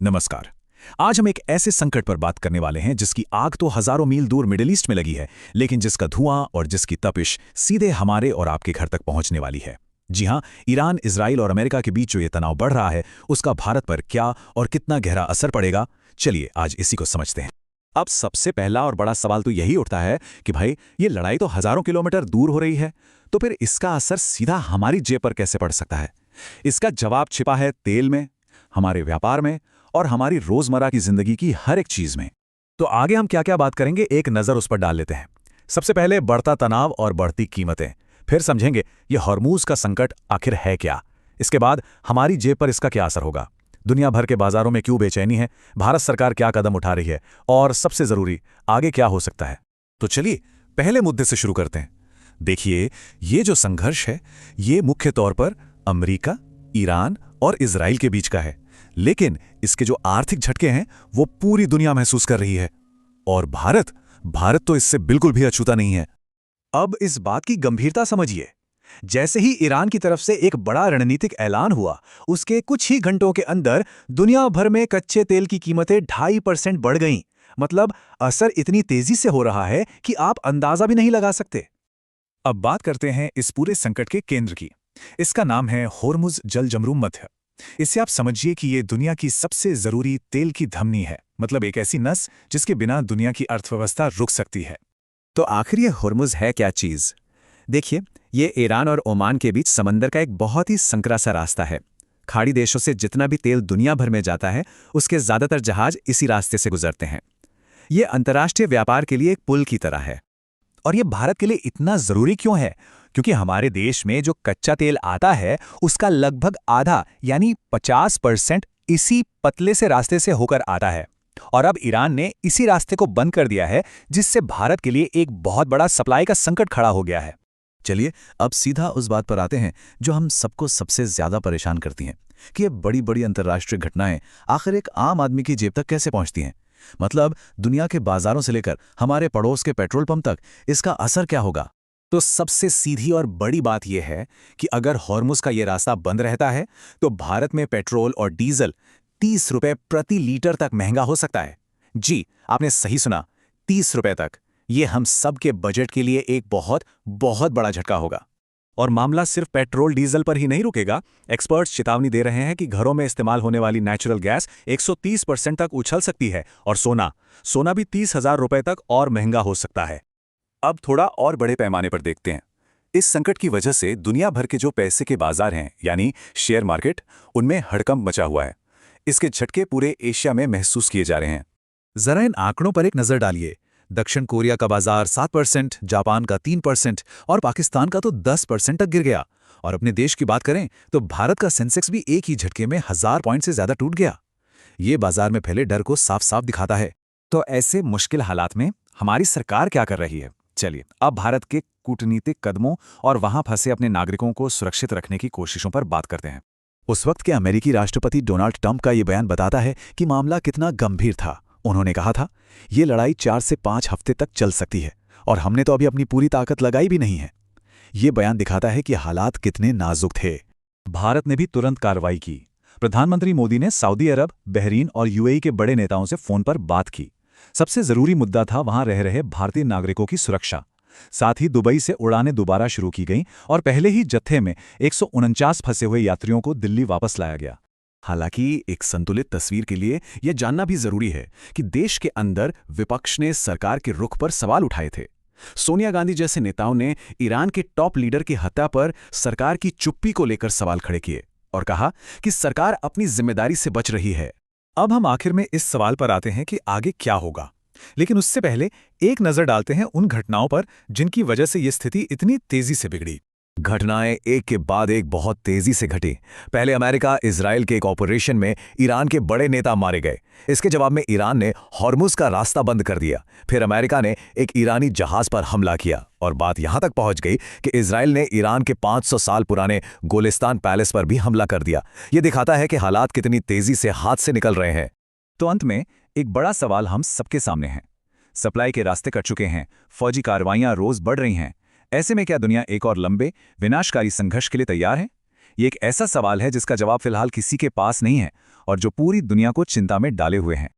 नमस्कार। आज हम एक ऐसे संकट पर बात करने वाले हैं जिसकी आग तो हजारों मील दूर मिडिल ईस्ट में लगी है, लेकिन जिसका धुआं और जिसकी तपिश सीधे हमारे और आपके घर तक पहुंचने वाली है। जी हां, ईरान, इजराइल और अमेरिका के बीच जो ये तनाव बढ़ रहा है, उसका भारत पर क्या और कितना गहरा असर पड़ेगा, चलिए आज इसी को समझते हैं। अब सबसे पहला और बड़ा सवाल तो यही उठता है कि भाई, ये लड़ाई तो हजारों किलोमीटर दूर हो रही है, तो फिर इसका असर सीधा हमारी जेब पर कैसे पड़ सकता है? इसका जवाब छिपा है तेल में, हमारे व्यापार में और हमारी रोजमर्रा की जिंदगी की हर एक चीज में। तो आगे हम क्या क्या बात करेंगे, एक नजर उस पर डाल लेते हैं। सबसे पहले बढ़ता तनाव और बढ़ती कीमतें, फिर समझेंगे ये हॉर्मूज का संकट आखिर है क्या। इसके बाद हमारी जेब पर इसका क्या असर होगा, दुनिया भर के बाजारों में क्यों बेचैनी है, भारत सरकार क्या कदम उठा रही है और सबसे जरूरी, आगे क्या हो सकता है। तो चलिए पहले मुद्दे से शुरू करते हैं। देखिए, ये जो संघर्ष है, ये मुख्य तौर पर अमेरिका, ईरान और इजराइल के बीच का है, लेकिन इसके जो आर्थिक झटके हैं वो पूरी दुनिया महसूस कर रही है। और भारत भारत तो इससे बिल्कुल भी अछूता नहीं है। अब इस बात की गंभीरता समझिए। जैसे ही ईरान की तरफ से एक बड़ा रणनीतिक ऐलान हुआ, उसके कुछ ही घंटों के अंदर दुनिया भर में कच्चे तेल की कीमतें 2.5% बढ़ गईं। मतलब असर इतनी तेजी से हो रहा है कि आप अंदाजा भी नहीं लगा सकते। अब बात करते हैं इस पूरे संकट के केंद्र की। इसका नाम है होर्मुज जलजमरूम मध्य। इससे आप समझिए कि ये दुनिया की सबसे जरूरी तेल की धमनी है, मतलब एक ऐसी नस जिसके बिना दुनिया की अर्थव्यवस्था रुक सकती है। तो आखिर ये होर्मुज है क्या चीज? देखिए, ये ईरान और ओमान के बीच समंदर का एक बहुत ही संकरा सा रास्ता है। खाड़ी देशों से जितना भी तेल दुनिया भर में जाता है, उसके ज्यादातर जहाज इसी रास्ते से गुजरते हैं। ये अंतर्राष्ट्रीय व्यापार के लिए एक पुल की तरह है। और ये भारत के लिए इतना जरूरी क्यों है? क्योंकि हमारे देश में जो कच्चा तेल आता है, उसका लगभग आधा यानी 50% इसी पतले से रास्ते से होकर आता है। और अब ईरान ने इसी रास्ते को बंद कर दिया है, जिससे भारत के लिए एक बहुत बड़ा सप्लाई का संकट खड़ा हो गया है। चलिए अब सीधा उस बात पर आते हैं जो हम सबको सबसे ज्यादा परेशान करती हैं कि ये बड़ी बड़ी अंतर्राष्ट्रीय घटनाएं आखिर एक आम आदमी की जेब तक कैसे पहुंचती हैं। मतलब दुनिया के बाजारों से लेकर हमारे पड़ोस के पेट्रोल पंप तक इसका असर क्या होगा? तो सबसे सीधी और बड़ी बात यह है कि अगर हॉर्मुज का ये रास्ता बंद रहता है, तो भारत में पेट्रोल और डीजल 30 रुपए प्रति लीटर तक महंगा हो सकता है। जी, आपने सही सुना, 30 रुपए तक। ये हम सब के बजट के लिए एक बहुत बहुत बड़ा झटका होगा। और मामला सिर्फ पेट्रोल डीजल पर ही नहीं रुकेगा। एक्सपर्ट्स चेतावनी दे रहे हैं कि घरों में इस्तेमाल होने वाली नेचुरल गैस 130% तक उछल सकती है, और सोना भी 30,000 रुपए तक और महंगा हो सकता है। अब थोड़ा और बड़े पैमाने पर देखते हैं। इस संकट की वजह से दुनिया भर के जो पैसे के बाजार हैं, यानी शेयर मार्केट, उनमें हड़कंप मचा हुआ है। इसके झटके पूरे एशिया में महसूस किए जा रहे हैं। जरा इन आंकड़ों पर एक नजर डालिए। दक्षिण कोरिया का बाजार 7%, जापान का 3% और पाकिस्तान का तो 10% तक गिर गया। और अपने देश की बात करें तो भारत का सेंसेक्स भी एक ही झटके में 1000 पॉइंट से ज्यादा टूट गया। ये बाजार में फैले डर को साफ साफ दिखाता है। तो ऐसे मुश्किल हालात में हमारी सरकार क्या कर रही है? चलिए अब भारत के कूटनीतिक कदमों और वहां फंसे अपने नागरिकों को सुरक्षित रखने की कोशिशों पर बात करते हैं। उस वक्त के अमेरिकी राष्ट्रपति डोनाल्ड ट्रंप का ये बयान बताता है कि मामला कितना गंभीर था। उन्होंने कहा था, ये लड़ाई 4 से 5 हफ्ते तक चल सकती है और हमने तो अभी अपनी पूरी ताकत लगाई भी नहीं है। ये बयान दिखाता है कि हालात कितने नाजुक थे। भारत ने भी तुरंत कार्रवाई की। प्रधानमंत्री मोदी ने सऊदी अरब, बहरीन और यूएई के बड़े नेताओं से फोन पर बात की। सबसे जरूरी मुद्दा था वहां रह रहे भारतीय नागरिकों की सुरक्षा। साथ ही दुबई से उड़ानें दोबारा शुरू की गईं और पहले ही जत्थे में 149 फंसे हुए यात्रियों को दिल्ली वापस लाया गया। हालांकि एक संतुलित तस्वीर के लिए यह जानना भी जरूरी है कि देश के अंदर विपक्ष ने सरकार के रुख पर सवाल उठाए थे। सोनिया गांधी जैसे नेताओं ने ईरान के टॉप लीडर की हत्या पर सरकार की चुप्पी को लेकर सवाल खड़े किए और कहा कि सरकार अपनी जिम्मेदारी से बच रही है। अब हम आखिर में इस सवाल पर आते हैं कि आगे क्या होगा, लेकिन उससे पहले एक नजर डालते हैं उन घटनाओं पर जिनकी वजह से ये स्थिति इतनी तेजी से बिगड़ी। घटनाएं एक के बाद एक बहुत तेजी से घटी। पहले अमेरिका इजराइल के एक ऑपरेशन में ईरान के बड़े नेता मारे गए। इसके जवाब में ईरान ने हॉर्मुज का रास्ता बंद कर दिया। फिर अमेरिका ने एक ईरानी जहाज पर हमला किया और बात यहां तक पहुंच गई कि इजराइल ने ईरान के 500 साल पुराने गोलिस्तान पैलेस पर भी हमला कर दिया। ये दिखाता है कि हालात कितनी तेजी से हाथ से निकल रहे हैं। तो अंत में एक बड़ा सवाल हम सबके सामने है। सप्लाई के रास्ते कट चुके हैं, फौजी कार्रवाइयां रोज बढ़ रही हैं। ऐसे में क्या दुनिया एक और लंबे विनाशकारी संघर्ष के लिए तैयार है? ये एक ऐसा सवाल है जिसका जवाब फिलहाल किसी के पास नहीं है, और जो पूरी दुनिया को चिंता में डाले हुए हैं।